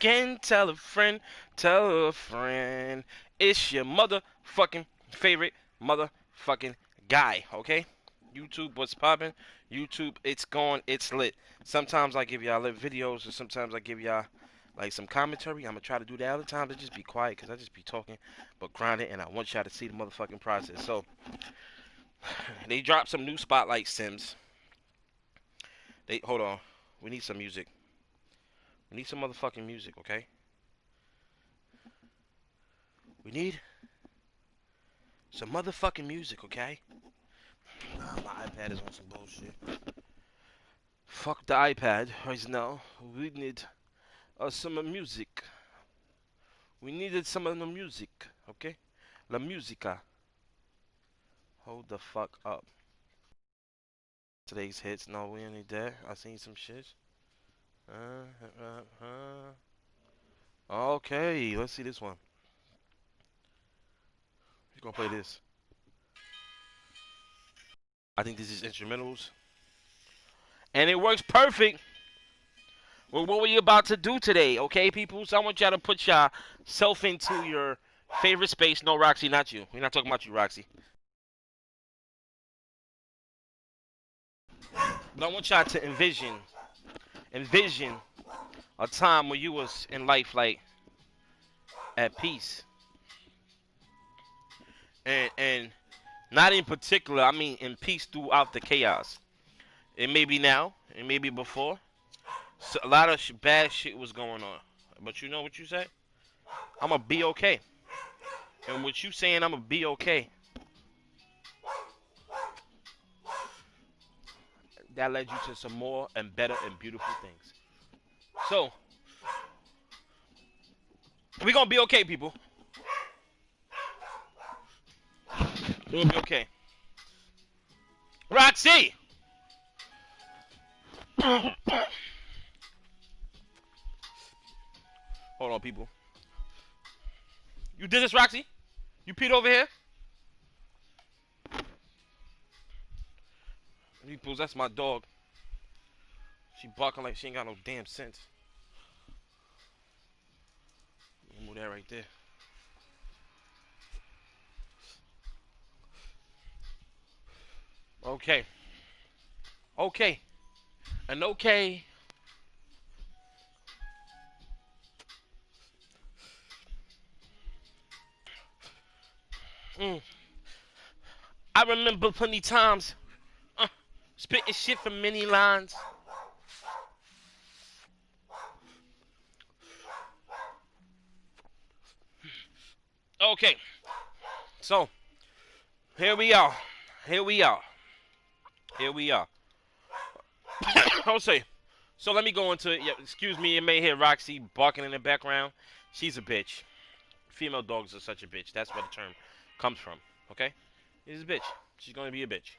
again. Tell a friend, tell a friend. It's your motherfucking favorite motherfucking guy, okay? YouTube, what's poppin'? YouTube, it's gone, it's lit. Sometimes I give y'all lit videos, or sometimes I give y'all like some commentary. I'm gonna try to do that. Other times I just be quiet because I just be talking, but grinding, and I want y'all to see the motherfucking process. So they dropped some new Spotlight Sims. They hold on. We need some music. We need some motherfucking music, okay? We need some motherfucking music, okay? Nah, my iPad is on some bullshit. Fuck the iPad right now. We need some music. We needed some of the music, okay? La musica. Hold the fuck up. Today's hits. No, we ain't there. I seen some shit. Okay, let's see this one. Who's gonna play this? I think this is instrumentals. And it works perfect with what we about to do today, okay, people? So I want y'all to put yourself into your favorite space. No, Roxy, not you. We're not talking about you, Roxy. But I want y'all to envision a time where you was in life like at peace. And not in particular, I mean in peace throughout the chaos. It may be now, it may be before. So a lot of bad shit was going on. But you know what you say? I'm gonna be okay. And what you saying, I'm gonna be okay. That led you to some more and better and beautiful things. So, we're gonna be okay, people. We're gonna be okay. Roxy! Hold on, people. You did this, Roxy? You peed over here? Peoples, that's my dog. She barking like she ain't got no damn sense. Move that right there. Okay. Okay. And okay. Mm. I remember plenty times spitting shit from many lines. Okay. So, here we are. Here we are. Here we are. I'll say. So let me go into it. Yeah, excuse me, you may hear Roxy barking in the background. She's a bitch. Female dogs are such a bitch. That's where the term comes from. Okay? She's a bitch. She's gonna be a bitch.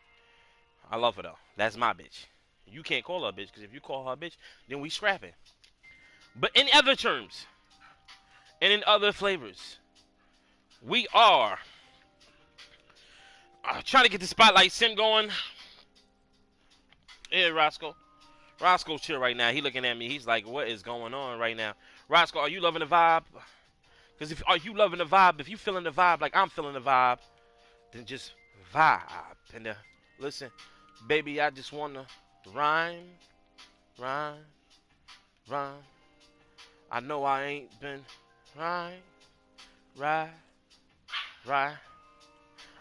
I love her though. That's my bitch. You can't call her a bitch because if you call her a bitch, then we scrapping. But in other terms, and in other flavors, we are trying to get the spotlight sim going. Yeah, Roscoe. Roscoe's chill right now. He looking at me. He's like, "What is going on right now?" Roscoe, are you loving the vibe? Because if are you loving the vibe? If you feeling the vibe like I'm feeling the vibe, then just vibe. And listen, baby, I just wanna rhyme, rhyme, rhyme. I know I ain't been rhyme, right, right.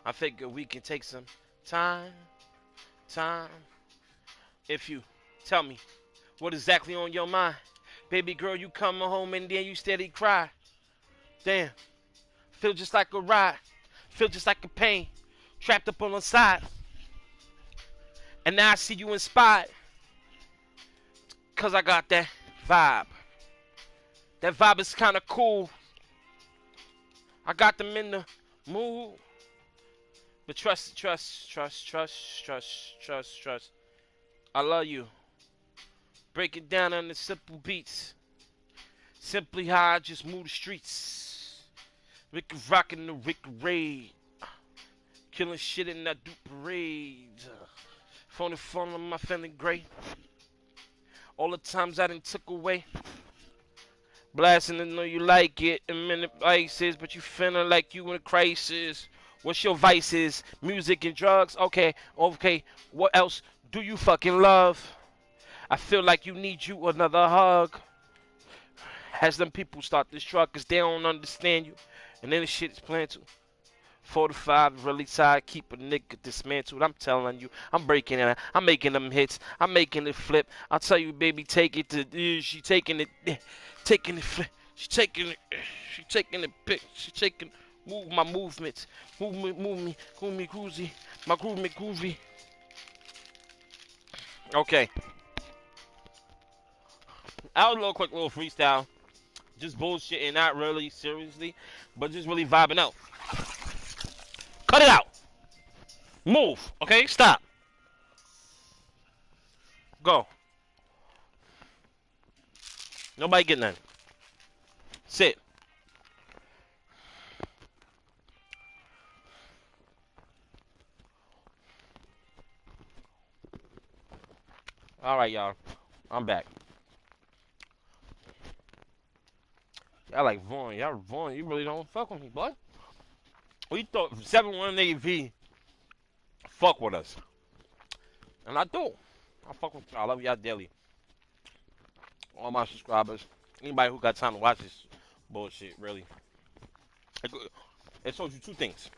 I figure we can take some time, time. If you tell me what exactly on your mind, baby girl, you come home and then you steady cry. Damn, feel just like a ride, feel just like a pain, trapped up on the side. And now I see you inspired, cause I got that vibe. That vibe is kinda cool. I got them in the mood. But trust, trust, trust, trust, trust, trust, trust. I love you. Break it down on the simple beats. Simply how I just move the streets. Rick rockin' the Rick Raid. Killing shit in that do parade. Phony phone on my feeling great. All the times I done took away. Blasting to know you like it. A minute vices, but you feeling like you in a crisis. What's your vices? Music and drugs? Okay, okay. What else do you fucking love? I feel like you need you another hug. Has them people start this truck cause they don't understand you. And then the shit is planned to. 45 really tired, keep a nigga dismantled. I'm telling you, I'm breaking it. I'm making them hits. I'm making it flip. I'll tell you, baby, take it to. She taking it, taking it flip. She taking it. She taking it pick. She taking. Move my movements. Move me, groovy. My groove me groovy. Okay, I was a little quick little freestyle, just bullshitting, not really seriously, but just really vibing out. Cut it out. Move. Okay, stop. Go. Nobody get none. Sit. All right, y'all. I'm back. Y'all like Vaughn. Y'all Vaughn. You really don't fuck with me, bud. We thought 718V fuck with us, and I do. I fuck with y'all. I love y'all daily. All my subscribers. Anybody who got time to watch this bullshit, really. It shows you two things.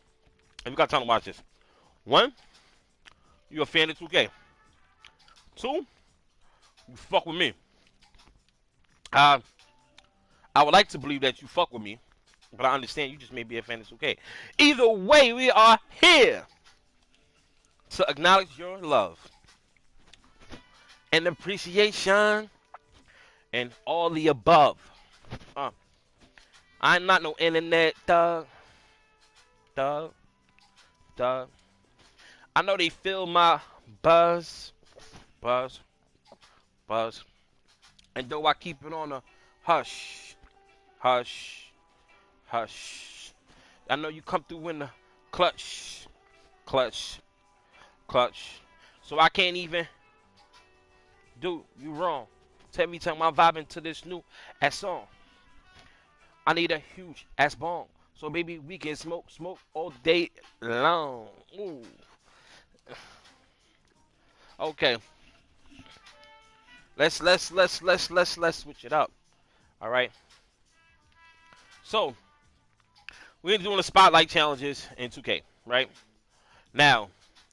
If you got time to watch this, one, you a fan of 2K. Two, you fuck with me. Uh, I would like to believe that you fuck with me, but I understand you just may be a fan of 2K. Either way, we are here to acknowledge your love and appreciation and all the above. I'm not no internet thug. Thug. Thug. I know they feel my buzz. Buzz. Buzz. And though I keep it on a hush. Hush. Hush. I know you come through in the clutch. Clutch. Clutch. So I can't even do you wrong. Every time I'm vibing to this new ass song, I need a huge ass bong. So baby, we can smoke all day long. Ooh. Okay. Let's switch it up. All right. So we're doing the spotlight challenges in 2K. Right now,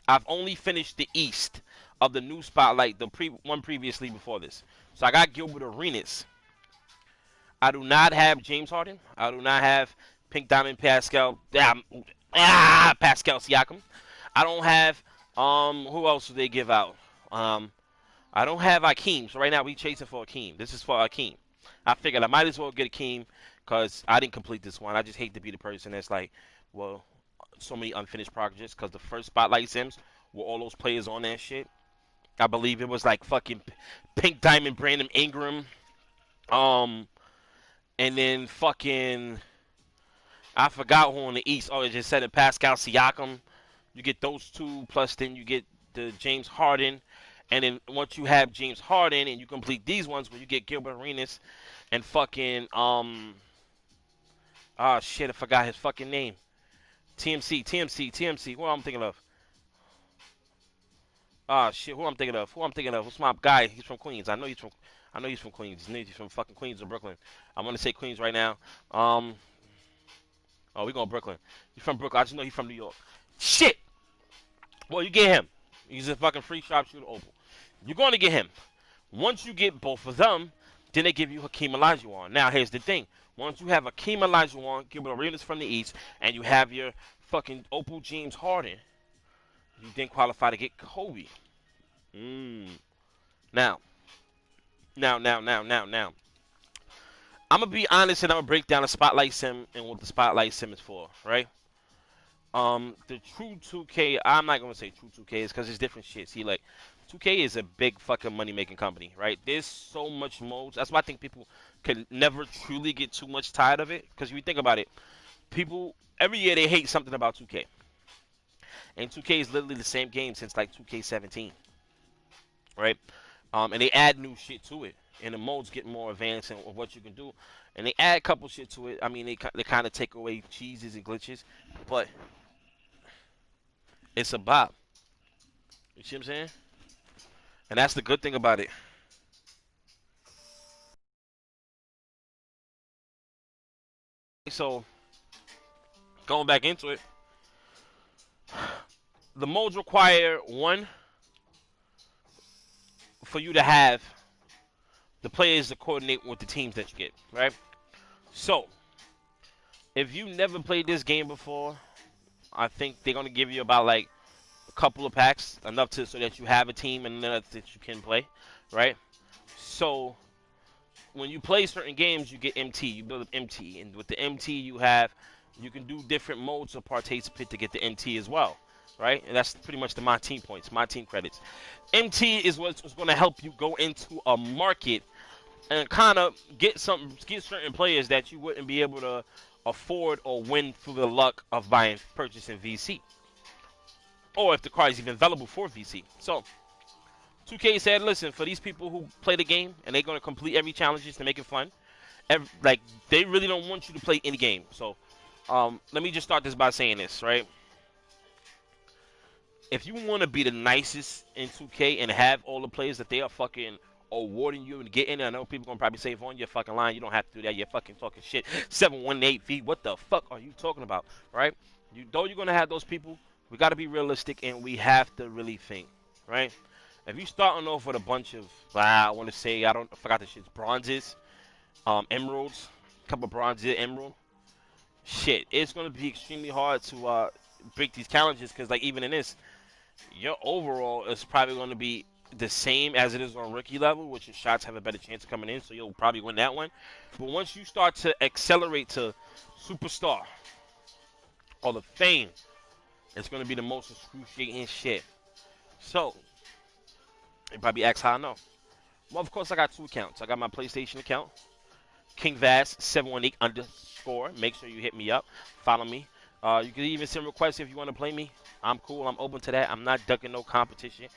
I've only finished the East of the new spotlight, the one previously before this. So I got Gilbert Arenas. I do not have James Harden. I do not have Pink Diamond Pascal. Pascal Siakam. I don't have who else do they give out? I don't have Akeem. So right now we chasing for Akeem. This is for Akeem. I figured I might as well get Akeem because I didn't complete this one. I just hate to be the person that's like, well, so many unfinished projects because the first Spotlight Sims were all those players on that shit. I believe it was like fucking Pink Diamond, Brandon Ingram, and then fucking I forgot who on the East. Oh, it just said it Pascal Siakam. You get those two, plus then you get the James Harden. And then once you have James Harden and you complete these ones where you get Gilbert Arenas and fucking shit, I forgot his fucking name. TMC. What I'm thinking of? Shit, who I'm thinking of? What's my guy? He's from Queens. I know he's from Queens. He's from fucking Queens or Brooklyn. I'm gonna say Queens right now. Oh, we going Brooklyn. He's from Brooklyn. I just know he's from New York. Shit. Well, you get him. He's a fucking free sharpshooter opal. You're going to get him. Once you get both of them, then they give you Hakeem Olajuwon. Now, here's the thing. Once you have Hakeem Olajuwon, Gilbert Arenas from the East, and you have your fucking opal James Harden, you then qualify to get Kobe. Now. I'm going to be honest and I'm going to break down the Spotlight Sim and what the Spotlight Sim is for, right? The true 2K, I'm not gonna say true 2K is because it's different shit. See, like, 2K is a big fucking money making company, right? There's so much modes. That's why I think people can never truly get too much tired of it. Because if you think about it, people every year they hate something about 2K, and 2K is literally the same game since like 2K17, right? And they add new shit to it. and the modes get more advanced and what you can do, and they add a couple shit to it. I mean, they kind of take away cheeses and glitches, but it's a bop. You see what I'm saying? And that's the good thing about it. So going back into it, the modes require one for you to have the players to coordinate with the teams that you get, right? So if you never played this game before, I think they're gonna give you about like a couple of packs, enough to so that you have a team and enough that you can play, right? So when you play certain games, you get MT. You build up MT, and with the MT you can do different modes of participate to get the MT as well, right? And that's pretty much the my team points, my team credits. MT is what's going to help you go into a market and kind of get certain players that you wouldn't be able to afford or win through the luck of purchasing VC, or if the card is even available for VC. So 2K said, listen, for these people who play the game and they're going to complete every challenge to make it fun, like they really don't want you to play any game. So let me just start this by saying this, right? If you want to be the nicest in 2K and have all the players that they are fucking awarding you and getting, I know people gonna probably say, on your fucking line, you don't have to do that. You're fucking talking shit. 718V, what the fuck are you talking about, right? Though you're gonna have those people, we got to be realistic and we have to really think, right? If you starting off with a bunch of, I want to say, I forgot the shit's bronzes, emeralds, a couple of bronzes, emerald, shit, it's gonna be extremely hard to break these challenges because, like, even in this, your overall is probably going to be the same as it is on rookie level, which your shots have a better chance of coming in, so you'll probably win that one. But once you start to accelerate to superstar or the fame, it's going to be the most excruciating shit. So, you probably ask how I know. Well, of course, I got two accounts. I got my PlayStation account, KingVaz718 underscore. Make sure you hit me up. Follow me. You can even send requests if you want to play me. I'm cool. I'm open to that. I'm not ducking no competition.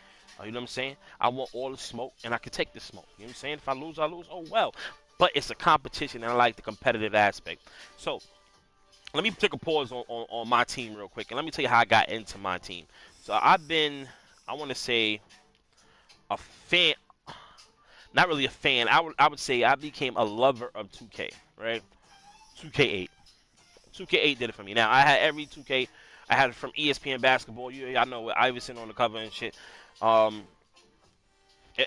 You know what I'm saying? I want all the smoke, and I can take the smoke. You know what I'm saying? If I lose, I lose. Oh, well. But it's a competition, and I like the competitive aspect. So let me take a pause on my team real quick, and let me tell you how I got into my team. So I've been, I want to say, a fan. Not really a fan. I would say I became a lover of 2K, right? 2K8. 2K8 did it for me. Now I had every 2K. I had it from ESPN basketball. I know with Iverson on the cover and shit. Um,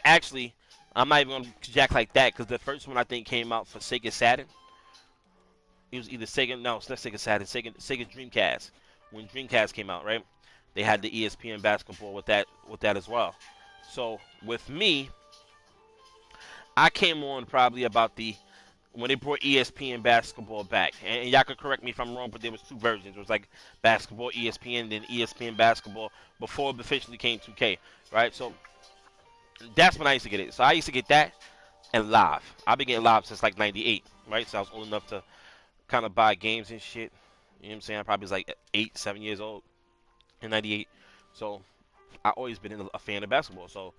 actually, I'm not even gonna jack like that because the first one I think came out for Sega Saturn. It was either Sega. No, it's not Sega Saturn. Sega Dreamcast. When Dreamcast came out, right? They had the ESPN basketball with that as well. So with me, I came on probably about when they brought ESPN basketball back, and y'all could correct me if I'm wrong, but there was two versions. It was like basketball ESPN, then ESPN basketball before it officially came 2K, right? So that's when I used to get it. So I used to get that and live. I've been getting live since like '98, right? So I was old enough to kind of buy games and shit. You know what I'm saying? I probably was like 8, 7 years old in '98. So I always been a fan of basketball. So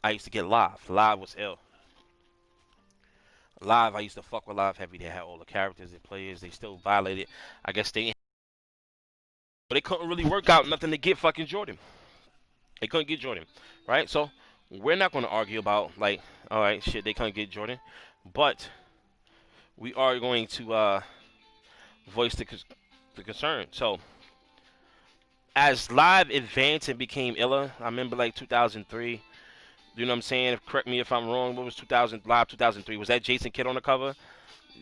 I used to get live. Live was ill. Live, I used to fuck with Live heavy. They had all the characters and players. They still violated. I guess but they couldn't really work out nothing to get fucking Jordan. They couldn't get Jordan, right? So we're not going to argue about like, all right, shit, they couldn't get Jordan, but we are going to voice the concern. So as Live advanced and became iller, I remember like 2003. You know what I'm saying? Correct me if I'm wrong. What was 2000 Live 2003? Was that Jason Kidd on the cover?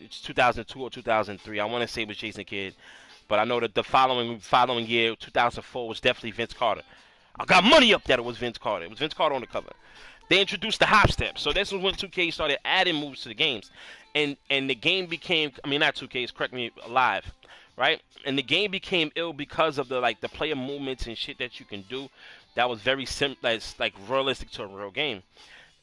It's 2002 or 2003. I want to say it was Jason Kidd, but I know that the following year, 2004, was definitely Vince Carter. I got money up that it was Vince Carter. It was Vince Carter on the cover. They introduced the hop step, so this was when 2K started adding moves to the games, and the game became, I mean, not 2K, it's correct me, Live, right? And the game became ill because of the player movements and shit that you can do. That was very that's like realistic to a real game.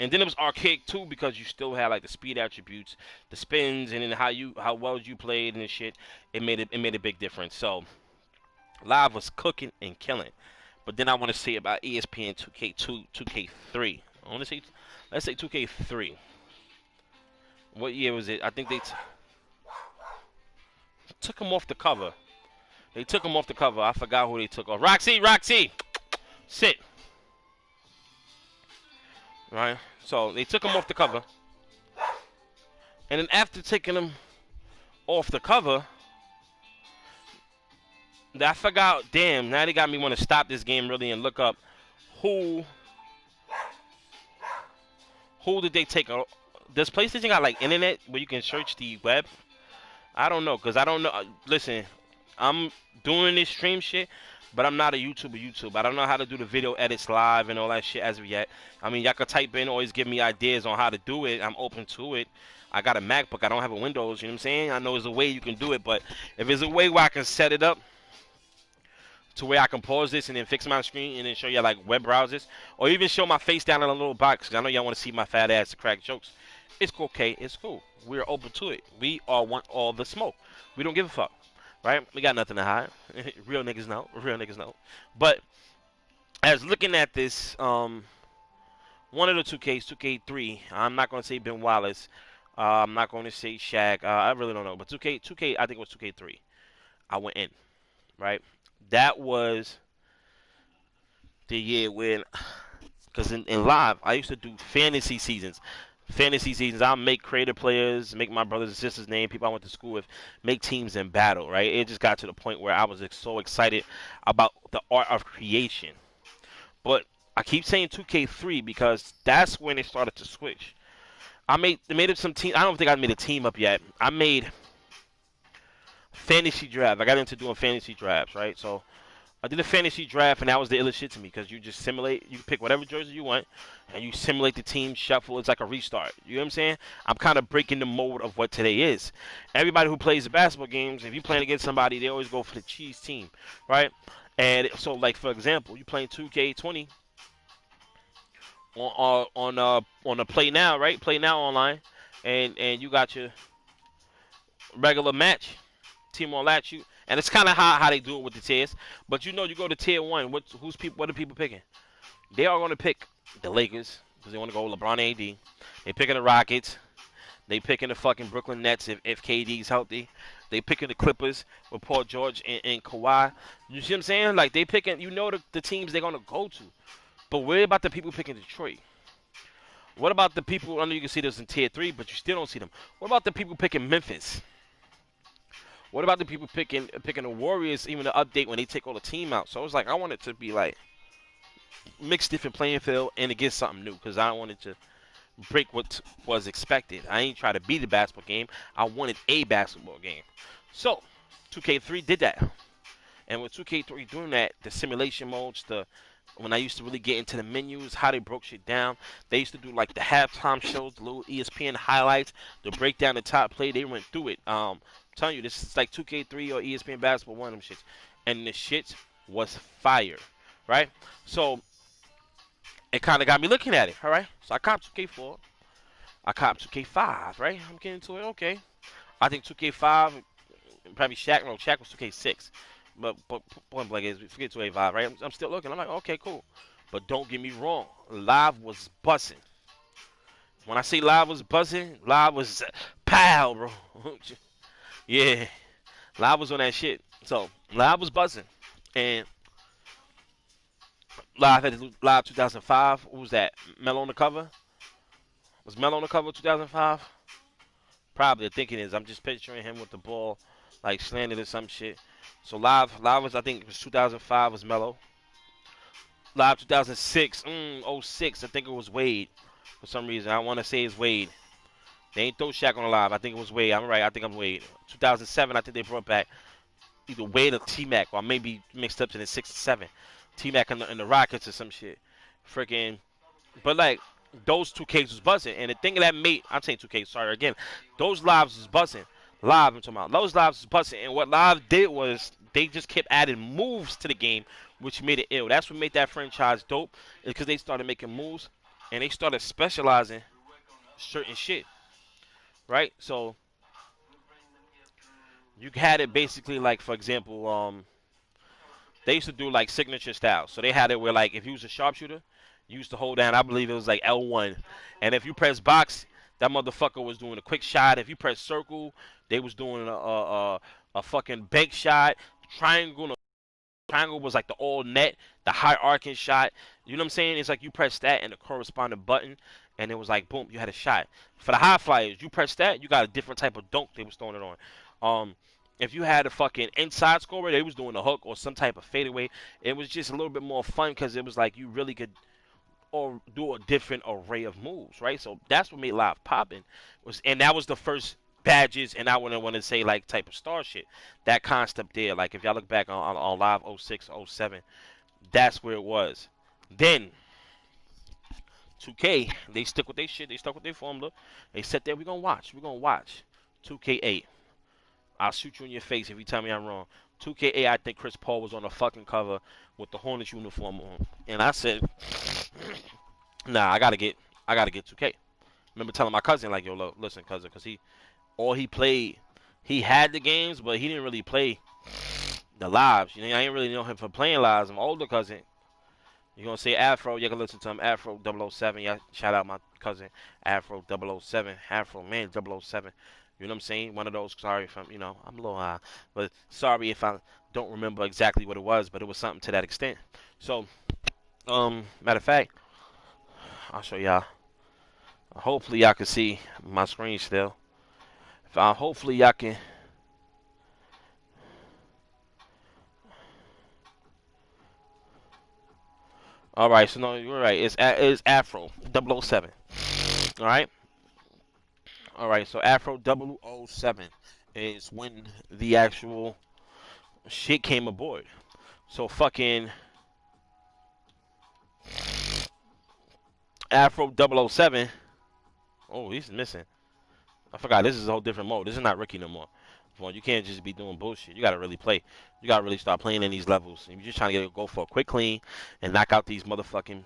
And then it was archaic too because you still had like the speed attributes, the spins, and then how well you played and shit. It made a big difference. So Live was cooking and killing. But then I want to say about ESPN 2K2, 2K3. I want to say, let's say 2K3. What year was it? I think they took him off the cover. They took him off the cover. I forgot who they took off. Roxy, Roxy, sit. Right. So they took him off the cover, and then after taking him off the cover, I forgot. Damn. Now they got me want to stop this game really and look up who did they take. Does PlayStation got like internet where you can search the web? I don't know, cause I don't know. Listen, I'm doing this stream shit, but I'm not a YouTuber. I don't know how to do the video edits live and all that shit as of yet. I mean, y'all could type in, always give me ideas on how to do it. I'm open to it. I got a MacBook. I don't have a Windows. You know what I'm saying? I know there's a way you can do it, but if there's a way where I can set it up to where I can pause this and then fix my screen and then show you like web browsers, or even show my face down in a little box, because I know y'all want to see my fat ass to crack jokes. It's okay. It's cool. We're open to it. We all want all the smoke. We don't give a fuck, right? We got nothing to hide. Real niggas know. Real niggas know. But as looking at this, one of the 2Ks, 2K3. I'm not going to say Ben Wallace. I'm not going to say Shaq. I really don't know. But 2K, I think it was 2K3. I went in, right? That was the year when, because in live, I used to do fantasy seasons. I'll make creative players, make my brothers and sisters name, people I went to school with, make teams in battle, right? It just got to the point where I was so excited about the art of creation. But I keep saying 2K3 because that's when it started to switch. They made up some team. I don't think I made a team up yet. I made fantasy draft. I got into doing fantasy drafts, right? So I did a fantasy draft, and that was the illest shit to me because you just simulate. You pick whatever jersey you want, and you simulate the team shuffle. It's like a restart. You know what I'm saying? I'm kind of breaking the mold of what today is. Everybody who plays the basketball games, if you're playing against somebody, they always go for the cheese team, right? And so, like for example, you playing 2K20 on the Play Now, right? Play Now online, and you got your regular match. Team will latch you, and it's kind of how they do it with the tiers. But you know, you go to tier one. What are people picking? They are going to pick the Lakers because they want to go LeBron AD. They picking the Rockets. They picking the fucking Brooklyn Nets if KD's healthy. They picking the Clippers with Paul George and Kawhi. You see what I'm saying? Like they picking, you know, the teams they're gonna go to. But what about the people picking Detroit? What about the people? I know you can see this in tier 3, but you still don't see them. What about the people picking Memphis? What about the people picking the Warriors, even the update when they take all the team out? So it was like I wanted to be like mixed different playing field and to get something new because I wanted to break what was expected. I ain't try to beat the basketball game. I wanted a basketball game. So 2K3 did that. And with 2K3 doing that, the simulation modes, when I used to really get into the menus, how they broke shit down. They used to do like the halftime shows, the little ESPN highlights, to break down the top play. They went through it. I'm telling you, this is like 2K3 or ESPN Basketball, one of them shits. And the shit was fire, right? So it kind of got me looking at it, all right? So I copped 2K4. I copped 2K5, right? I'm getting to it, okay. I think 2K5, probably Shaq. No, Shaq was 2K6. But point blank is, forget 2K5, right? I'm still looking. I'm like, okay, cool. But don't get me wrong. Live was buzzing. When I say live was buzzing, live was pow, bro. Yeah. Live was on that shit. So, live was buzzing. And live 2005. What was that? Melo on the cover? Was Melo on the cover 2005? Probably. I think it is. I'm just picturing him with the ball, like slanted or some shit. So live was, I think it was 2005 was Melo. Live 2006, 06, I think it was Wade. For some reason, I want to say it's Wade. They ain't throw Shaq on the live. I think it was Wade. I'm right. I think I'm Wade. 2007, I think they brought back either Wade or T-Mac, or maybe mixed up to the 6 or 7. T-Mac and the Rockets or some shit. Freaking, but like, those 2Ks was buzzing. And the thing that made, I'm saying 2K, sorry again, those lives was buzzing. Live, I'm talking about. Those lives was buzzing. And what Live did was they just kept adding moves to the game, which made it ill. That's what made that franchise dope, is because they started making moves and they started specializing certain shit. Right? So you had it basically like, for example, they used to do like signature styles. So they had it where like if you was a sharpshooter, you used to hold down, I believe it was like L1. And if you press box, That motherfucker was doing a quick shot. If you press circle, they was doing a fucking bank shot. Triangle, triangle was like the all net, the high arcing shot. You know what I'm saying? It's like you press that and the corresponding button, and it was like boom, you had a shot. For the high flyers, you press that, you got a different type of dunk they was throwing it on. If you had a fucking inside scorer, they was doing a hook or some type of fadeaway. It was just a little bit more fun because it was like you really could or do a different array of moves, right? So that's what made live popping. And that was the first badges, and I wouldn't want to say like type of star shit. That concept there, like if y'all look back on live '06, '07, that's where it was. Then 2K, they stick with their shit. They stuck with their formula. They said there, we gonna watch. We gonna watch 2K8. I'll shoot you in your face if you tell me I'm wrong. 2K8, I think Chris Paul was on the fucking cover with the Hornets uniform on, and I said, nah, I gotta get 2K. Remember telling my cousin like, yo, look, listen, cousin, because he played, he had the games, but he didn't really play the lives. You know, I didn't really know him for playing lives. My older cousin, you gonna say Afro, you can listen to him, Afro 007. Yeah, shout out my cousin Afro 007, Afro man 007. You know what I'm saying? One of those. Sorry if I'm, I'm a little high, but sorry if I don't remember exactly what it was, but it was something to that extent. So, matter of fact, I'll show y'all. Hopefully y'all can see my screen still. Hopefully y'all can. All right, so no, you're right. It's Afro 007. All right, all right. So Afro 007 is when the actual shit came aboard. So fucking Afro 007. Oh, he's missing. I forgot. This is a whole different mode. This is not rookie no more. Well, you can't just be doing bullshit. You gotta really play. You gotta really start playing in these levels. If you're just trying to go for a quick clean and knock out these motherfucking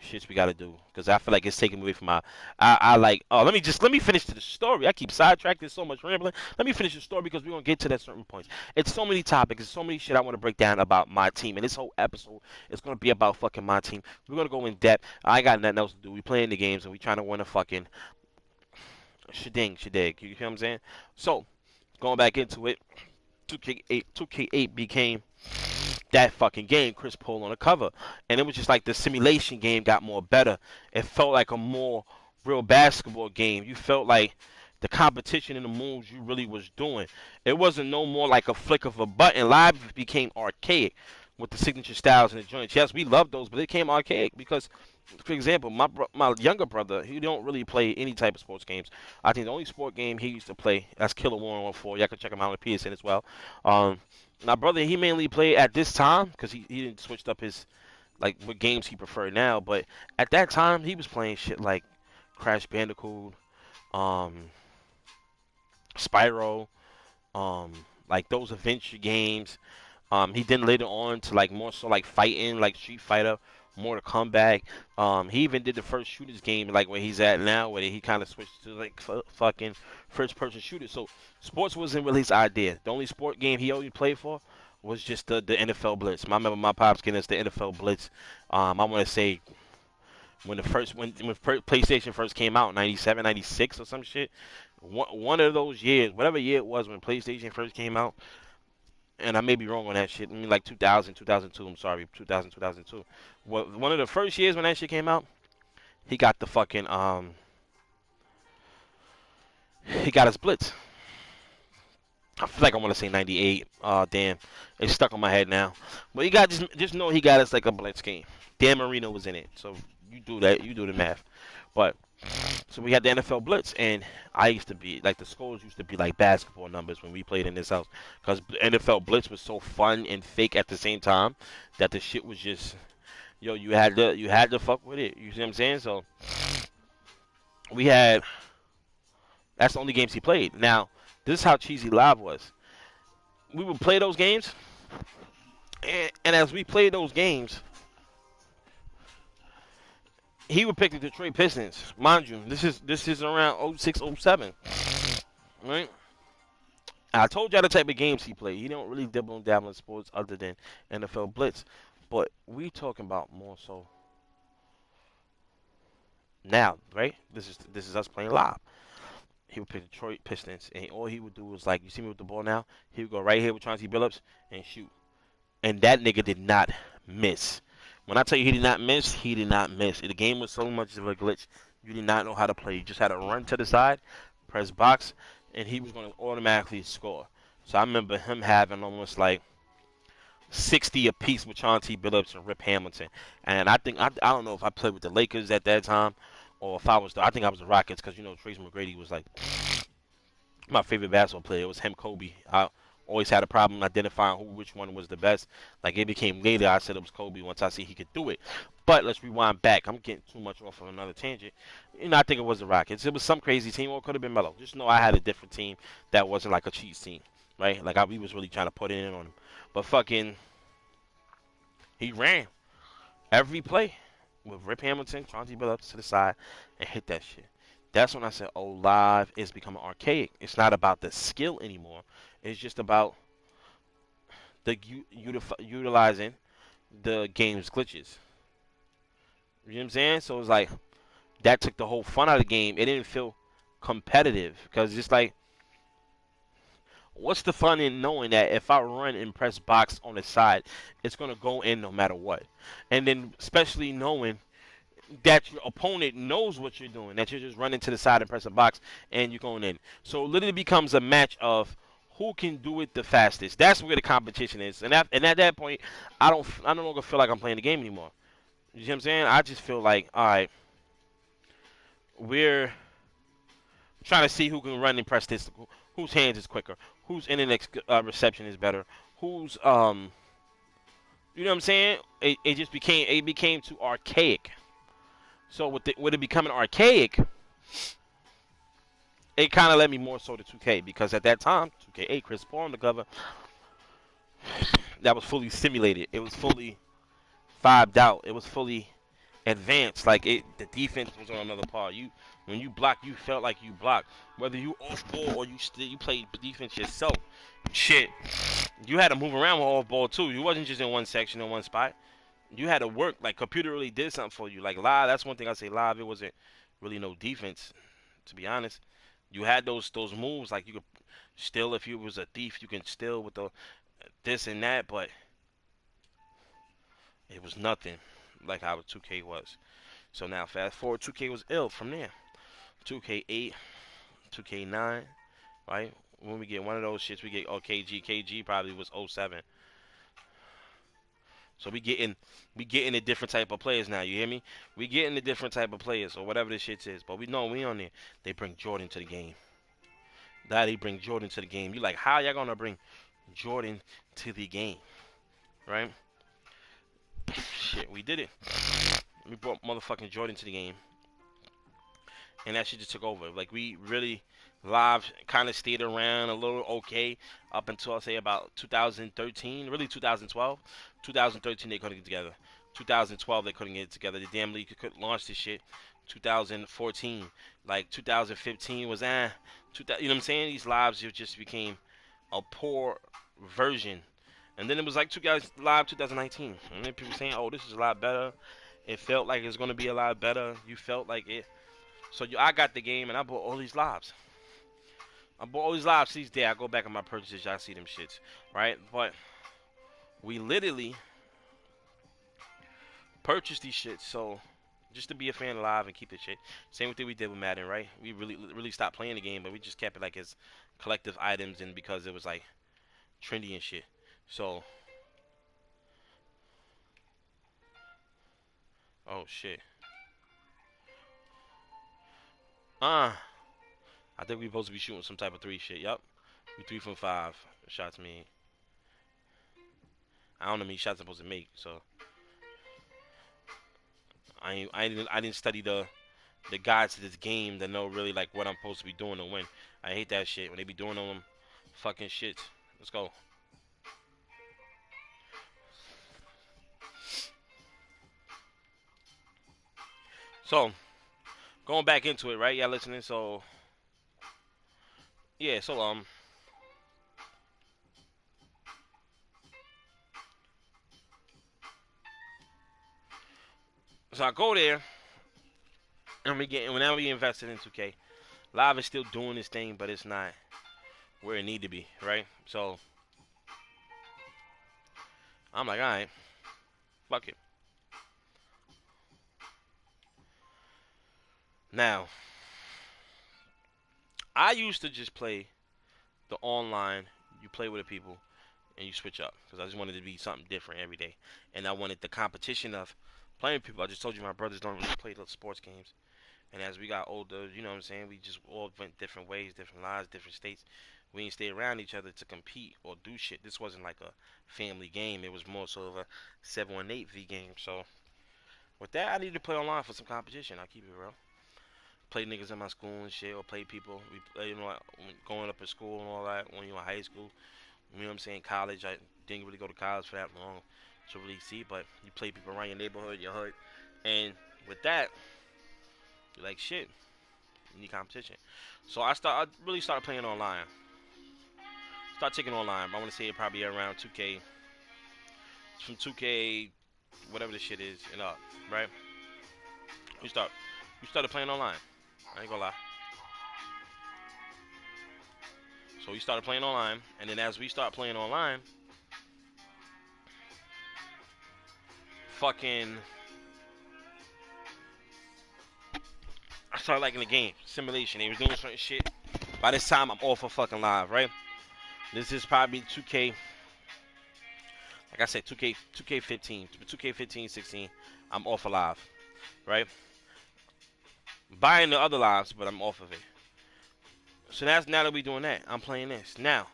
shits we gotta do, because I feel like it's taking me away from my. I like. Oh, let me finish the story. I keep sidetracked. There's so much rambling. Let me finish the story because we're gonna get to that certain points. It's so many topics. It's so many shit I want to break down about my team, and this whole episode is gonna be about fucking my team. We're gonna go in depth. I ain't got nothing else to do. We playing the games and we trying to win a fucking shadig. You know what I'm saying? So going back into it, 2K8 became that fucking game, Chris Paul on the cover. And it was just like the simulation game got more better. It felt like a more real basketball game. You felt like the competition and the moves you really was doing. It wasn't no more like a flick of a button. Live became archaic with the signature styles and the joints. Yes, we loved those, but it came archaic because, for example, my younger brother, he don't really play any type of sports games. I think the only sport game he used to play, that's Killer Warren 14. Y'all can check him out on PSN as well. My brother, he mainly played at this time because he didn't switched up his like what games he preferred now. But at that time, he was playing shit like Crash Bandicoot, um, Spyro, um, like those adventure games. He then later on to like more so like fighting, like Street Fighter, Mortal Kombat. He even did the first shooters game like where he's at now, where he kind of switched to like fucking first person shooters. So sports wasn't really his idea. The only sport game he always played for was just the NFL Blitz. I remember my pops getting us the NFL Blitz. I want to say when PlayStation first came out, 97, 96 or some shit. One of those years, whatever year it was when PlayStation first came out, and I may be wrong on that shit. I mean, like 2000, 2002. I'm sorry, 2000, 2002. Well, one of the first years when that shit came out, he got the fucking he got his blitz. I feel like I want to say 98. Damn, it's stuck on my head now. But he got just know he got us like a blitz game. Dan Marino was in it, so you do that. You do the math. But so we had the NFL Blitz, and I used to be like the scores used to be like basketball numbers when we played in this house, because NFL Blitz was so fun and fake at the same time that the shit was just yo. You had to fuck with it. You see what I'm saying? So we had that's the only games he played. Now this is how cheesy Live was. We would play those games, and as we played those games, he would pick the Detroit Pistons. Mind you, this is around '06, '07, right? I told y'all the type of games he played. He don't really dibble and dabble in sports other than NFL Blitz. But we talking about more so Now, right? This is us playing live. He would pick Detroit Pistons, and all he would do was like, you see me with the ball now. He would go right here with Chauncey Billups and shoot, and that nigga did not miss. When I tell you he did not miss, he did not miss. The game was so much of a glitch. You did not know how to play. You just had to run to the side, press box, and he was going to automatically score. So I remember him having almost like 60 apiece with Chauncey Billups and Rip Hamilton. And I don't know if I played with the Lakers at that time or if I think I was the Rockets because Tracy McGrady was like my favorite basketball player. It was him, Kobe. I always had a problem identifying which one was the best. Like it became later, I said it was Kobe once I see he could do it. But let's rewind back. I'm getting too much off of another tangent. I think it was the Rockets. It was some crazy team, or it could have been Melo. Just know I had a different team that wasn't like a cheat team, right? Like we was really trying to put it in on him. But fucking, he ran every play with Rip Hamilton, Chauncey Billups to the side, and hit that shit. That's when I said, "Oh, live is becoming archaic. It's not about the skill anymore. It's just about the utilizing the game's glitches." You know what I'm saying? So it's like that took the whole fun out of the game. It didn't feel competitive because it's like, what's the fun in knowing that if I run and press box on the side, it's gonna go in no matter what, and then especially knowing that your opponent knows what you're doing, that you're just running to the side and pressing box and you're going in. So it literally becomes a match of who can do it the fastest. That's where the competition is. And at that point, I no longer feel like I'm playing the game anymore. You see what I'm saying? I just feel like, all right, we're trying to see who can run and press this, whose hands is quicker, whose internet reception is better, who's you know what I'm saying? It became too archaic. So with it becoming archaic, it kind of led me more so to 2K because at that time, 2K8, Chris Paul on the cover, that was fully simulated. It was fully fibed out. It was fully advanced. Like the defense was on another par. When you block, you felt like you blocked. Whether you off ball or you played defense yourself, shit, you had to move around with off ball too. You wasn't just in one section in one spot. You had to work. Like computer really did something for you. Like live, that's one thing I say. Live, it wasn't really no defense, to be honest. You had those moves like you could steal if you was a thief. You can steal with the this and that, but it was nothing like how 2K was. So now fast forward, 2K was ill from there. 2K8, 2K9, right? When we get one of those shits, we get KG. KG probably was '07. So we getting a different type of players now. You hear me? We getting a different type of players or whatever this shit is. But we know we on there. They bring Jordan to the game. That they bring Jordan to the game. You like how y'all gonna bring Jordan to the game, right? Shit, we did it. We brought motherfucking Jordan to the game, and that shit just took over. Like we really live kind of stayed around a little okay up until I say about 2013, really 2012. 2013 they couldn't get together. 2012 they couldn't get it together. The damn league could launch this shit. 2014, like 2015 was 2000, you know what I'm saying? These lives just became a poor version. And then it was like two guys live 2019. And then people saying, "Oh, this is a lot better." It felt like it's gonna be a lot better. You felt like it. So I got the game and I bought all these lives. I bought all these lives. These days I go back on my purchases. Y'all see them shits, right? But we literally purchased these shits so just to be a fan of live and keep the shit. Same thing we did with Madden, right? We really stopped playing the game, but we just kept it like as collective items and because it was like trendy and shit. So, oh shit. Uh, I think we supposed to be shooting some type of three shit. Yup. We 3 from 5 shots made. I don't know how many shots I'm supposed to make, so I didn't study the guides to this game to know really like what I'm supposed to be doing to win. I hate that shit when they be doing them fucking shits. Let's go. So going back into it, right? Yeah, listening. So yeah, so I go there And whenever we invested in 2K, Live is still doing this thing, but it's not where it need to be, right? So I'm like, all right, fuck it. Now, I used to just play the online. You play with the people and you switch up because I just wanted to be something different every day, and I wanted the competition of playing with people. I just told you my brothers don't really play the sports games, and as we got older, you know what I'm saying, we just all went different ways, different lives, different states. We didn't stay around each other to compete or do shit. This wasn't like a family game. It was more sort of a 7-on-8 V game. So with that, I needed to play online for some competition. I keep it real. Play niggas in my school and shit, or play people. We play, you know, like, going up in school and all that. When you were in high school, you know what I'm saying. College, I didn't really go to college for that long to really see, but you play people around your neighborhood, your hood, and with that, you're like shit. You need competition. So I really started playing online. Start taking online. I want to say it probably around 2K, from 2K, whatever the shit is, and up, right? We start, we started playing online. I ain't gonna lie. So we started playing online, and then as we start playing online, fucking, I started liking the game. Simulation. They was doing certain shit. By this time, I'm off of fucking live, right? This is probably 2K. Like I said, 2K15, 2K15, 16. I'm off of live, right? Buying the other lives, but I'm off of it. So that's now that we doing that. I'm playing this. Now,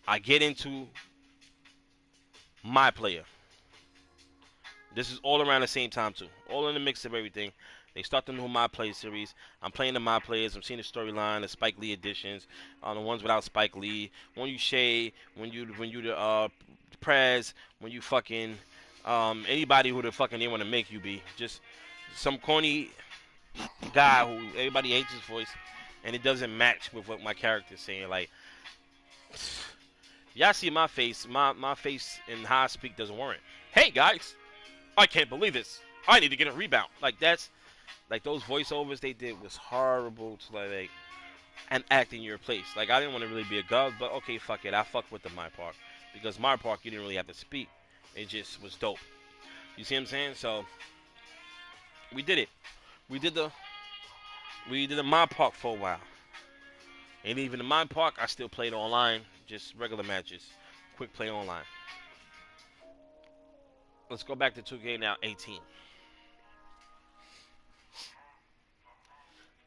I get into my player. This is all around the same time too. All in the mix of everything. They start the new My Play series. I'm playing the My Players. I'm seeing the storyline, the Spike Lee editions, the ones without Spike Lee. When you Shay, when you the Prez, when you fucking anybody who the fucking they want to make you be. Just some corny guy who everybody hates his voice, and it doesn't match with what my character's saying. Like, y'all see my face. My face in how I speak doesn't warrant. Hey guys, I can't believe this. I need to get a rebound. Like that's like those voiceovers they did was horrible to like and act in your place. Like I didn't want to really be a gov, but okay, fuck it. I fuck with the My Park because My Park you didn't really have to speak. It just was dope. You see what I'm saying? So we did it. We did the we did the My Park for a while. And even in My Park, I still played online, just regular matches, quick play online. Let's go back to 2K now, 18.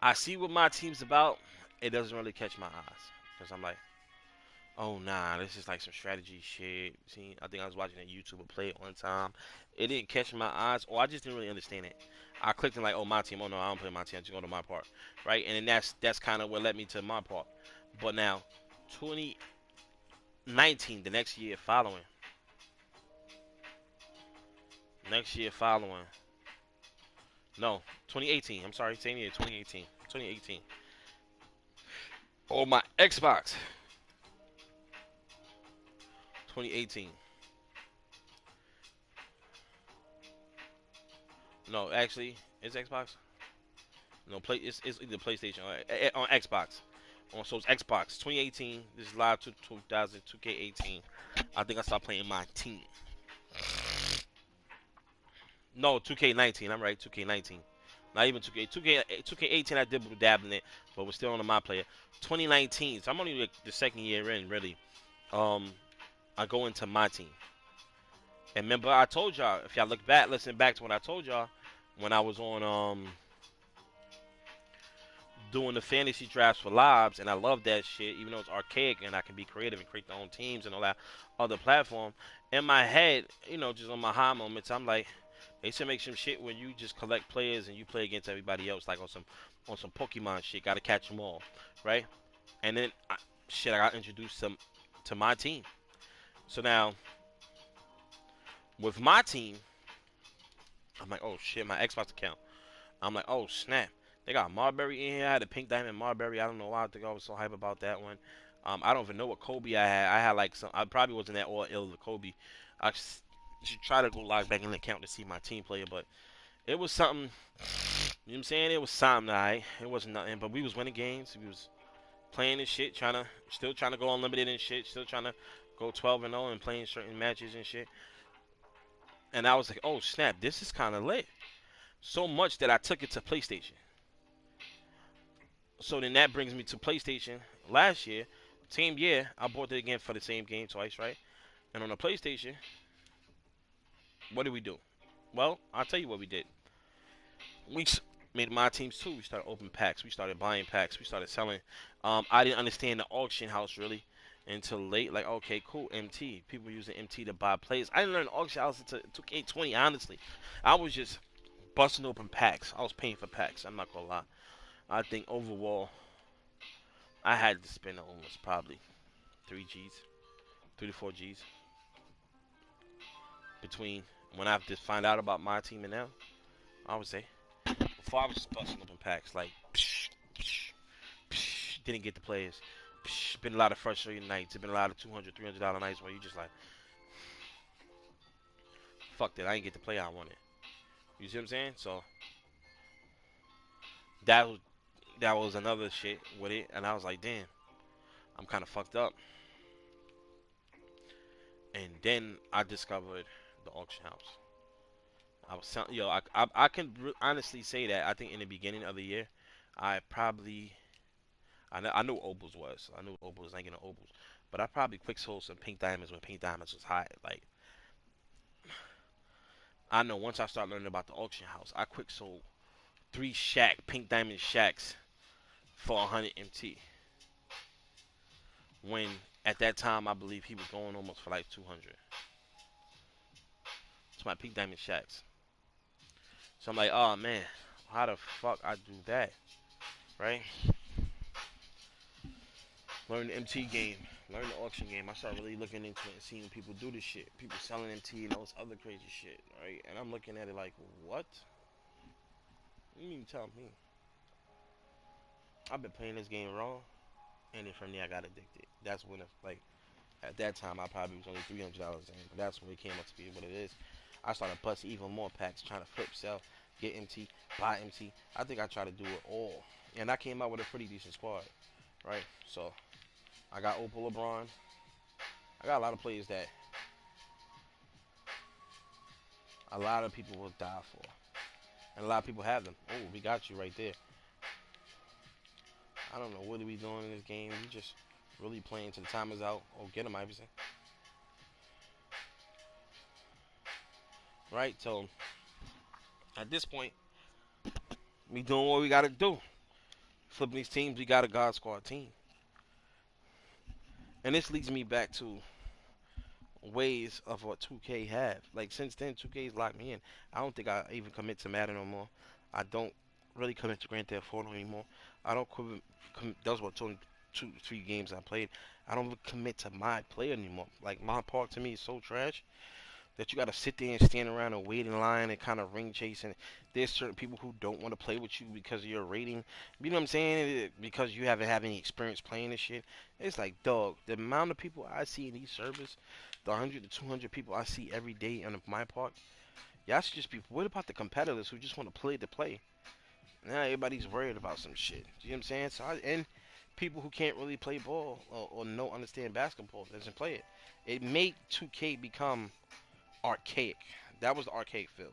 I see what my team's about. It doesn't really catch my eyes because I'm like, oh nah, this is like some strategy shit. See, I think I was watching a YouTuber play it one time. It didn't catch my eyes, or I just didn't really understand it. I clicked and like, oh my team. Oh no, I don't play my team. I just go to My Park, right? And then that's kind of what led me to My Park. But now, 2019, the next year following, no, 2018. I'm sorry, same year, 2018, 2018. Oh my Xbox, 2018. No, actually, it's Xbox. No, it's either PlayStation or on Xbox. So it's Xbox 2018. This is live to 2000 2K18. I think I started playing my team. No, 2K19. I'm right, 2K19. Not even 2K. 2K18. I did dabbling it, but we're still on the My Player. 2019. So I'm only like the second year in, really. Um, I go into my team. And remember, I told y'all if y'all look back, listen back to what I told y'all when I was on doing the fantasy drafts for lives, and I love that shit, even though it's archaic and I can be creative and create their own teams and all that other platform. In my head, just on my high moments, I'm like, they should make some shit where you just collect players and you play against everybody else, like on some Pokemon shit. Got to catch them all, right? And then I got introduced to my team. So now with my team, I'm like, oh shit, my Xbox account. I'm like, oh snap. They got Marbury in here. I had a pink diamond Marbury. I don't know why I think I was so hype about that one. I don't even know what Kobe I had. I had like some. I probably wasn't that all ill of Kobe. I should try to go log back in the account to see my team player, but it was something. You know what I'm saying? It was something, alright. It wasn't nothing, but we was winning games. We was playing this shit, still trying to go unlimited and shit, still trying to go 12-0 and playing certain matches and shit. And I was like, oh snap, this is kind of lit. So much that I took it to PlayStation. So then that brings me to PlayStation. Last year, same year, I bought it again for the same game twice, right? And on the PlayStation, what did we do? Well, I'll tell you what we did. We made my teams too. We started opening packs. We started buying packs. We started selling. I didn't understand the auction house really until late. Like, okay, cool, MT. People using MT to buy players. I didn't learn the auction house until 2K20. Honestly, I was just busting open packs. I was paying for packs. I'm not gonna lie. I think overall, I had to spend almost probably 3 G's, 3 to 4 G's between when I just find out about my team and now. I would say before I was just busting open packs like. Psh, psh, didn't get the players. Been a lot of frustrating nights. It's been a lot of $200, $300 nights where you just like, fuck that. I didn't get the player I wanted. You see what I'm saying? So that was another shit with it, and I was like, damn, I'm kind of fucked up. And then I discovered the auction house. I was telling yo, I can honestly say that I think in the beginning of the year, I probably I knew Opals was. I knew Opals ain't getting Opals. But I probably quick sold some pink diamonds when pink diamonds was high. Like I know once I start learning about the auction house, I quick sold 3 pink diamond shacks for 100 MT. When at that time I believe he was going almost for like 200. It's my pink diamond shacks. So I'm like, oh man, how the fuck I do that, right? Learn the MT game, learn the auction game. I started really looking into it and seeing people do this shit. People selling MT and all this other crazy shit, right? And I'm looking at it like, what? You mean tell me? I've been playing this game wrong, and then from there I got addicted. That's when, like, at that time I probably was only $300 in, but that's when it came up to be what it is. I started busting even more packs, trying to flip, sell, get MT, buy MT. I think I tried to do it all, and I came out with a pretty decent squad, right? So I got Opal LeBron. I got a lot of players that a lot of people will die for, and a lot of people have them. Oh, we got you right there. I don't know what are we doing in this game. We just really playing till the time is out. Oh, get him, Iverson. Right? So at this point, we doing what we gotta do. Flipping these teams, we got a God Squad team. And this leads me back to ways of what 2K have. Like since then, 2K's locked me in. I don't think I even commit to Madden no more. I don't really commit to Grand Theft Auto anymore. I don't commit. Those were only 2, 3 games I played. I don't commit to my player anymore. Like my park to me is so trash that you got to sit there and stand around and wait in line and kind of ring chase. And there's certain people who don't want to play with you because of your rating. You know what I'm saying? Because you haven't had any experience playing this shit. It's like, dog, the amount of people I see in these servers, the 100 to 200 people I see every day in my park, y'all should just be. What about the competitors who just want to play to play? Now everybody's worried about some shit. You know what I'm saying? And people who can't really play ball or no understand basketball doesn't play it. It made 2K become archaic. That was the archaic feel,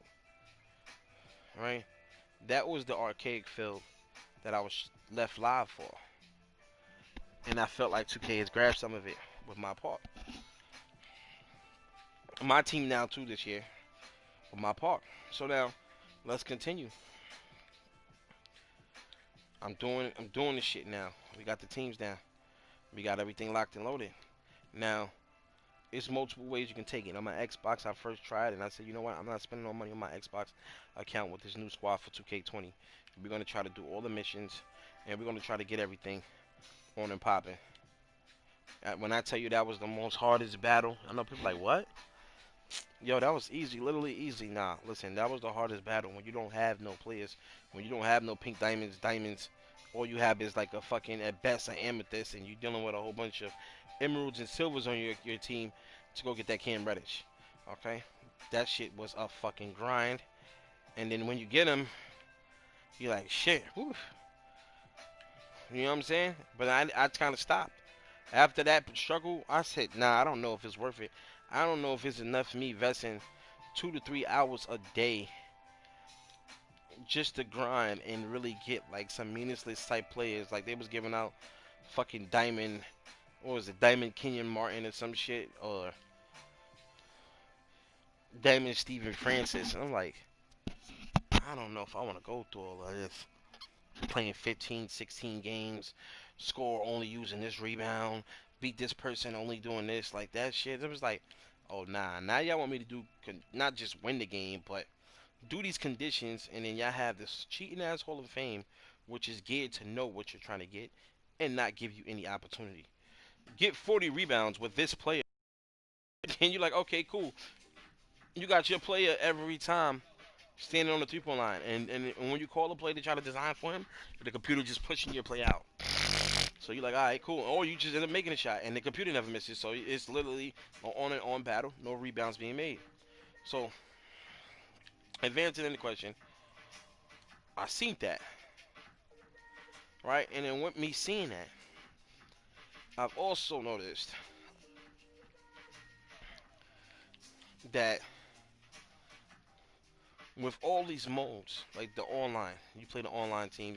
right? That was the archaic feel that I was left live for, and I felt like 2K has grabbed some of it with my part. My team now too this year with my part. So now, let's continue. I'm doing this shit now. We got the teams down. We got everything locked and loaded. Now, it's multiple ways you can take it. On my Xbox, I first tried and I said, you know what? I'm not spending no money on my Xbox account with this new squad for 2K20. We're gonna try to do all the missions, and we're gonna try to get everything on and popping. When I tell you that was the most hardest battle, I know people like what? Yo, that was easy, literally easy. Nah, listen, that was the hardest battle when you don't have no players, when you don't have no pink diamonds. All you have is like a fucking at best an amethyst, and you're dealing with a whole bunch of emeralds and silvers on your team to go get that Cam Reddish. Okay, that shit was a fucking grind. And then when you get him, You're like, shit, whew. You know what I'm saying? But I kind of stopped. After that struggle, I said, nah, I don't know if it's worth it. I don't know if it's enough for me investing 2 to 3 hours a day just to grind and really get like some meaningless type players. Like they was giving out fucking Diamond, what was it, Diamond Kenyon Martin or some shit, or Diamond Stephen Francis. And I'm like, I don't know if I want to go through all of this. Playing 15, 16 games, score only using this rebound, beat this person only doing this, like that shit. It was like, oh nah, now y'all want me to do not just win the game, but do these conditions, and then y'all have this cheating ass Hall of Fame, which is geared to know what you're trying to get, and not give you any opportunity. Get 40 rebounds with this player, and you're like, okay, cool. You got your player every time standing on the 3 point line, and when you call a play to try to design for him, the computer just pushing your play out. So you're like, all right, cool. Or you just end up making a shot, and the computer never misses. So it's literally an on and on battle, no rebounds being made. So advancing in the question, I seen that, right? And then with me seeing that, I've also noticed that with all these modes, like the online, you play the online team,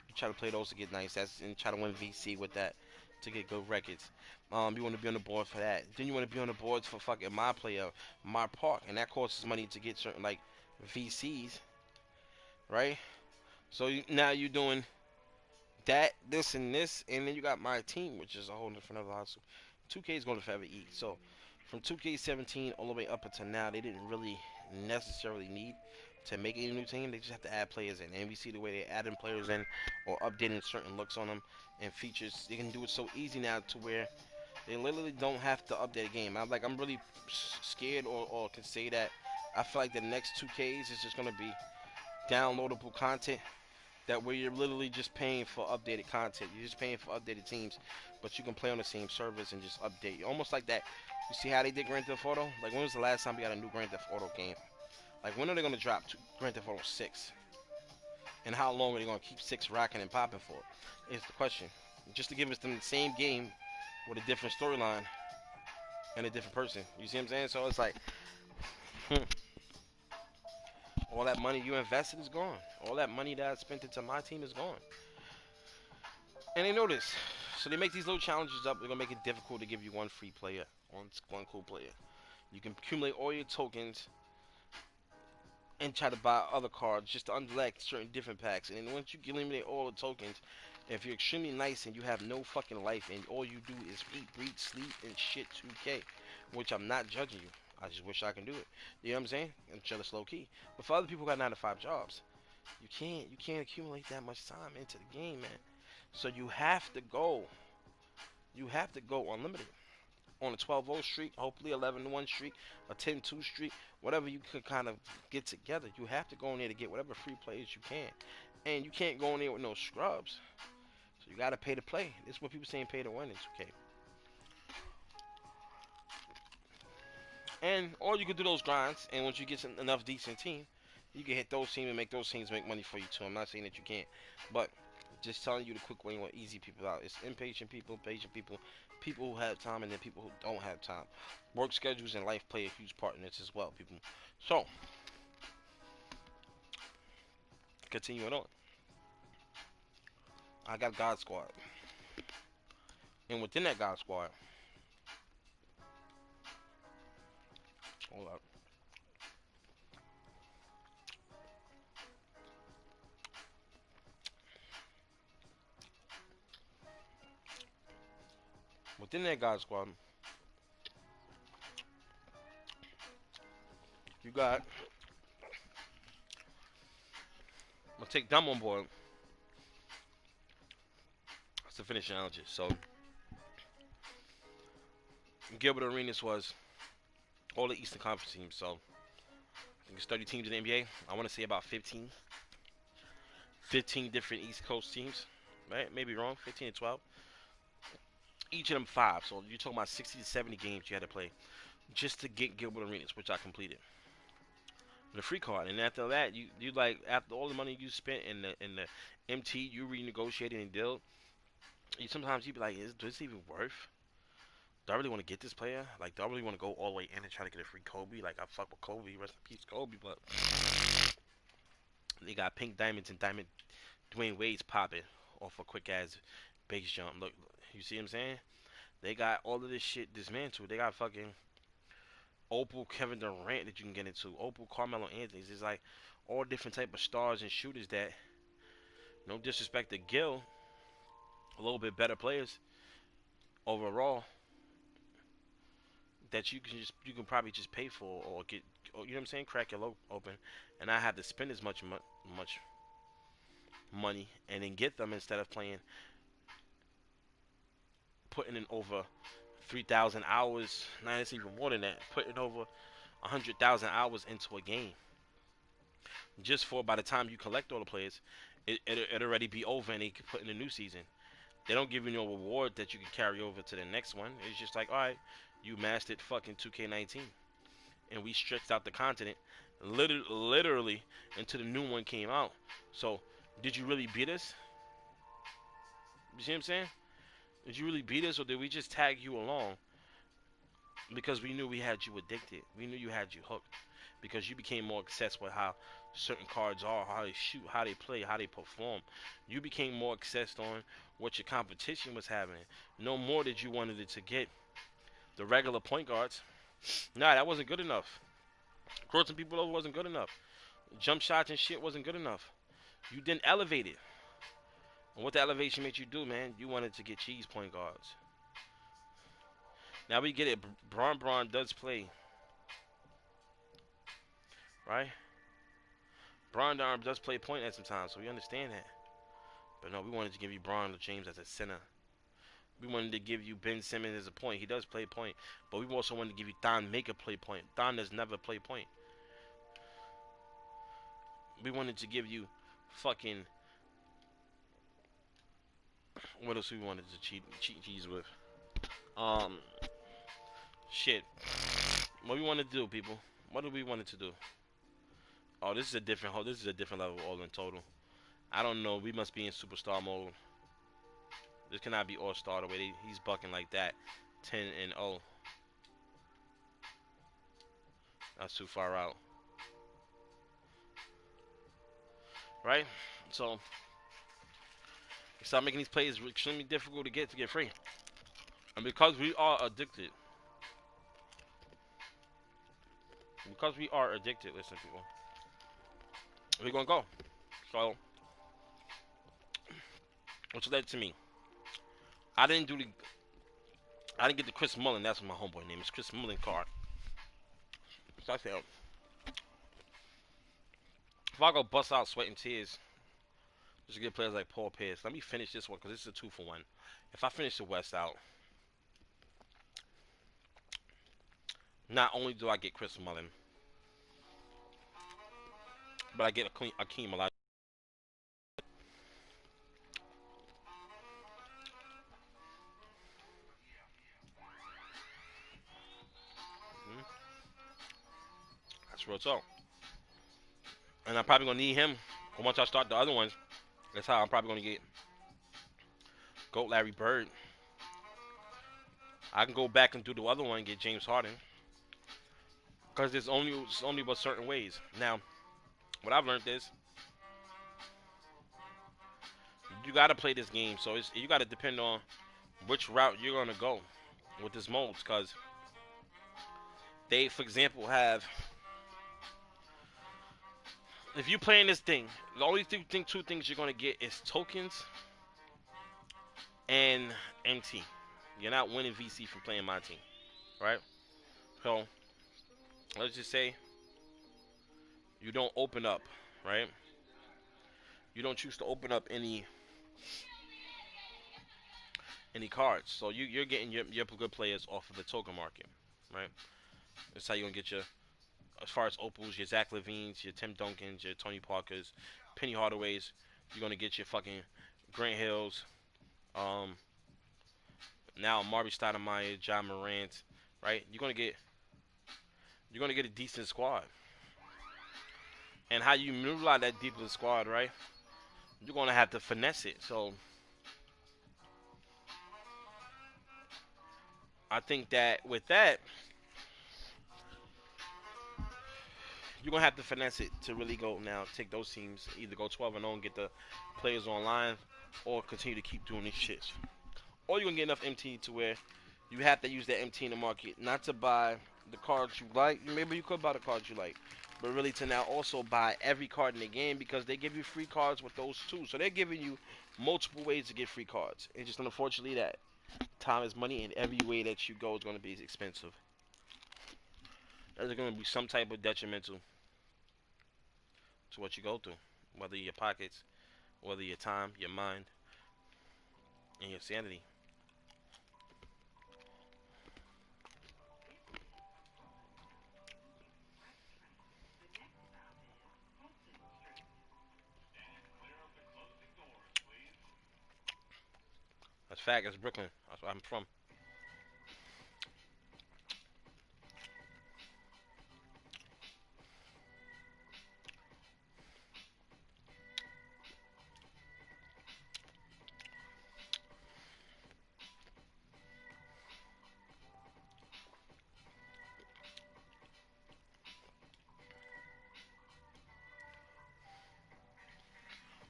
you try to play those to get nice, that's and try to win VC with that to get good records. You want to be on the board for that. Then you want to be on the boards for fucking my player, my park, and that costs money to get certain like VCs, right? So now you're doing that, this, and this, and then you got my team, which is a whole different other hustle. 2K is going to forever eat. So from 2K17 all the way up until now, they didn't really necessarily need to make a new team. They just have to add players in, and we see the way they're adding players in or updating certain looks on them and features. They can do it so easy now to where they literally don't have to update a game. I'm really scared or can say that I feel like the next 2Ks is just going to be downloadable content that where you're literally just paying for updated content. You're just paying for updated teams, but you can play on the same servers and just update. Almost like that. You see how they did Grand Theft Auto? Like when was the last time we got a new Grand Theft Auto game? Like when are they gonna drop Grand Theft Auto 6? And how long are they gonna keep 6 rocking and popping for? Is the question. Just to give us the same game with a different storyline and a different person. You see what I'm saying? So it's like, all that money you invested is gone. All that money that I spent into my team is gone. And they know this. So they make these little challenges up. They're gonna make it difficult to give you one free player, one cool player. You can accumulate all your tokens and try to buy other cards just to unlock certain different packs. And then once you eliminate all the tokens, if you're extremely nice and you have no fucking life and all you do is eat, breathe, sleep, and shit 2K, which I'm not judging you. I just wish I can do it. You know what I'm saying? And chill is low key. But for other people who got 9 to 5 jobs, you can't accumulate that much time into the game, man. So you have to go. You have to go unlimited on a 12-0 streak, hopefully 11-1 streak, a 10-2 streak, whatever you could kind of get together. You have to go in there to get whatever free players you can, and you can't go in there with no scrubs. So you got to pay to play. This is what people saying pay to win in 2K. And or you can do those grinds, and once you get enough decent team, you can hit those teams and make those teams make money for you too. I'm not saying that you can't, but just telling you the quick way what easy people out. It's impatient people, patient people, people who have time, and then people who don't have time. Work schedules and life play a huge part in this as well, people. So continuing on, I got God Squad, and within that God Squad, hold up. Within that God Squad, you got. I'm gonna take them on board to finish challenges. So Gilbert Arenas was all the Eastern Conference teams. So I think it's 30 teams in the NBA. I want to say about 15 different East Coast teams, right? Maybe wrong, 15 to 12. Each of them 5. So you're talking about 60 to 70 games you had to play just to get Gilbert Arenas, which I completed. the free card, and after that, you like after all the money you spent in the MT, you renegotiating and deal. You sometimes you be like, is this even worth? Do I really want to get this player? Like, do I really want to go all the way in and try to get a free Kobe? Like, I fuck with Kobe, rest in peace, Kobe. But they got pink diamonds and diamond Dwayne Wade's popping off a quick ass base jump. Look, you see what I'm saying? They got all of this shit dismantled. They got fucking Opal Kevin Durant that you can get into. Opal Carmelo Anthony's. It's like all different type of stars and shooters that, no disrespect to Gil, a little bit better players overall that you can probably just pay for or get, or, you know what I'm saying, crack your open, and not have to spend as much money and then get them instead of putting in over 3,000 hours. Nah, it's even more than that. Putting over 100,000 hours into a game just for by the time you collect all the players, it'll already be over and they can put in a new season. They don't give you no reward that you can carry over to the next one. It's just like, all right, you mastered fucking 2K19, and we stretched out the continent literally until the new one came out. So, did you really beat us? You see what I'm saying? Did you really beat us, or did we just tag you along because we knew we had you addicted? We knew you had you hooked because you became more obsessed with how certain cards are, how they shoot, how they play, how they perform. You became more obsessed on what your competition was having. No more did you wanted it to get the regular point guards. Nah, that wasn't good enough. Crossing people over wasn't good enough. Jump shots and shit wasn't good enough. You didn't elevate it. And what the elevation made you do, man, you wanted to get cheese point guards. Now we get it. Braun does play, right? Braun does play point at some time, so we understand that. But no, we wanted to give you Braun James as a center. We wanted to give you Ben Simmons as a point. He does play point. But we also wanted to give you Don Maker play point. Don does never play point. We wanted to give you fucking, what else we wanted to cheat cheese with? Um Shit. What we want to do, people? What do we wanted to do? Oh, this is a different level all in total. I don't know. We must be in superstar mode. This cannot be all star the way he's bucking like that. 10-0. That's too far out. Right? So start making these plays extremely difficult to get free. And because we are addicted, listen, people, we're gonna go. So, which led to me. I didn't do the. I didn't get the Chris Mullin. That's what my homeboy name is. Chris Mullin card. So I said, if I go bust out sweat and tears, just to get players like Paul Pierce. Let me finish this one because this is a 2-for-1. If I finish the West out, not only do I get Chris Mullin, but I get Akeem Olajuwon. That's real talk. And I'm probably gonna need him. And once I start the other ones, that's how I'm probably gonna get Goat Larry Bird. I can go back and do the other one and get James Harden. Because it's only but certain ways. Now, what I've learned is you gotta play this game. So you gotta depend on which route you're gonna go with this modes. Because they, for example, have, if you playing this thing, the only two things you're gonna get is tokens and MT. You're not winning VC from playing my team, right? So let's just say you don't open up, right? You don't choose to open up any cards, so you're getting your good players off of the token market, right? That's how you're gonna get your, as far as opals, your Zach Levines, your Tim Duncans, your Tony Parkers, Penny Hardaways. You're gonna get your fucking Grant Hills, um, now Marby Stoudemire, John Morant, right? You're gonna get a decent squad. And how you utilize that deep of the squad, right? You're gonna have to finesse it. So I think that with that, you're gonna have to finesse it to really go now. Take those teams, either go 12-0 and get the players online, or continue to keep doing these shits. Or you're gonna get enough MT to where you have to use that MT in the market, not to buy the cards you like. Maybe you could buy the cards you like, but really to now also buy every card in the game because they give you free cards with those too. So they're giving you multiple ways to get free cards. And just unfortunately that time is money, and every way that you go is gonna be expensive. There's gonna be some type of detrimental to what you go through, whether your pockets, whether your time, your mind, and your sanity. That's fact. It's Brooklyn. That's where I'm from.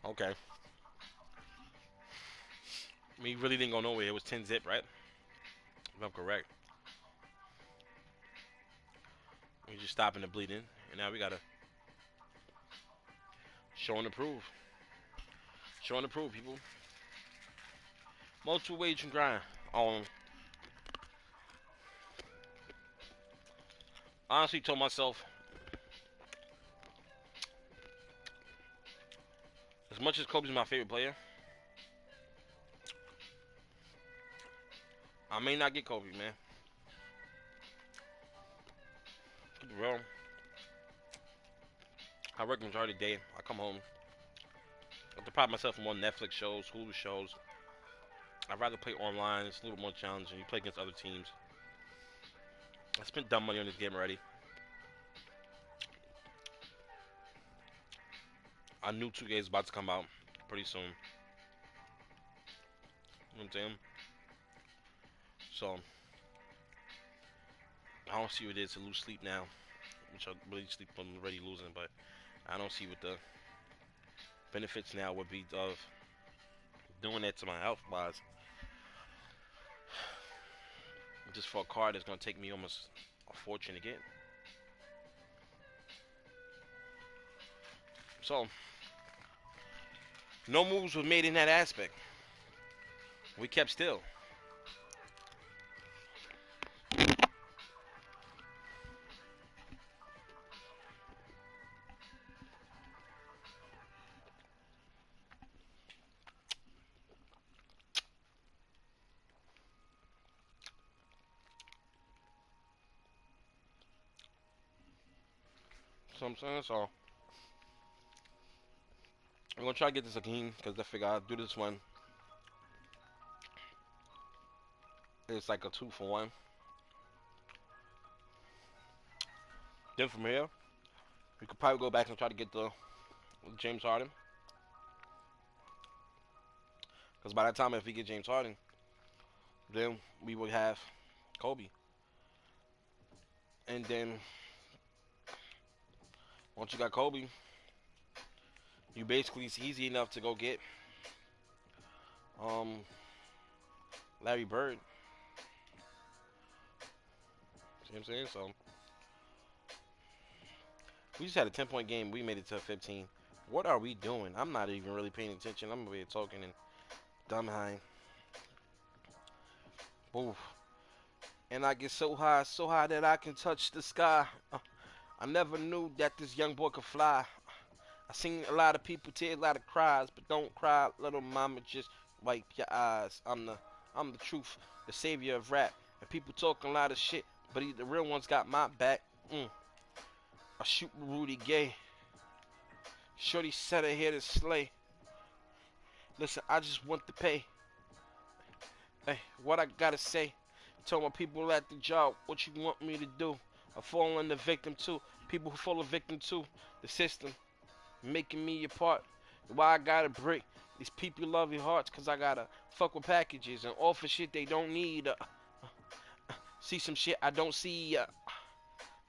Okay. I mean, you really didn't go nowhere. It was 10 zip, right? If I'm correct. We just stopping the bleeding, and now we gotta show and approve. Show and approve, people. Multiple ways you can grind. Honestly, told myself, as much as Kobe's my favorite player, I may not get Kobe, man. Keep it real. I work the majority of the day. I come home. I have to prop myself on more Netflix shows, Hulu shows. I'd rather play online. It's a little more challenging. You play against other teams. I spent dumb money on this game already. I knew 2K is about to come out pretty soon. You know what I'm saying? So, I don't see what it is to lose sleep now. Which I really sleep on already losing, but I don't see what the benefits now would be of doing that to my health wise. Just for a card that's gonna take me almost a fortune to get. So no moves were made in that aspect. We kept still. So I'm saying so. I'm gonna try to get this again because I figure I'll do this one. It's like a 2 for 1. Then from here, we could probably go back and try to get the James Harden. Because by that time, if we get James Harden, then we would have Kobe. And then once you got Kobe, you basically it's easy enough to go get um Larry Bird. See what I'm saying? So we just had a 10-point game. We made it to 15. What are we doing? I'm not even really paying attention. I'm over here talking and dumb high. Oof. And I get so high that I can touch the sky. I never knew that this young boy could fly. I seen a lot of people tear a lot of cries, but don't cry, little mama, just wipe your eyes. I'm the truth, the savior of rap. And people talking a lot of shit, but the real ones got my back. I shoot Rudy Gay. Shorty said her here to slay. Listen, I just want to pay. Hey, what I gotta say? Tell my people at the job what you want me to do. I fall in the victim too. People who fall a victim to the system. making me a part. Why I gotta break these people love your hearts, cause I gotta fuck with packages and offer shit they don't need. See some shit I don't see.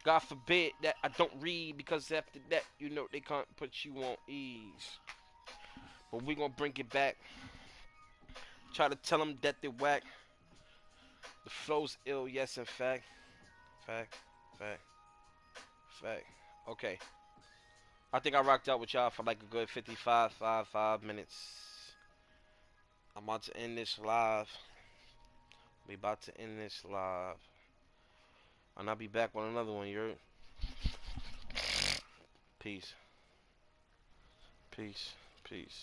God forbid that I don't read, because after that, you know they can't put you on ease. But we gonna bring it back. Try to tell them that they whack. The flow's ill, yes, in fact. Fact, fact, fact. Okay. I think I rocked out with y'all for like a good 5 minutes. I'm about to end this live. We about to end this live. And I'll be back with another one, you're. Peace. Peace. Peace.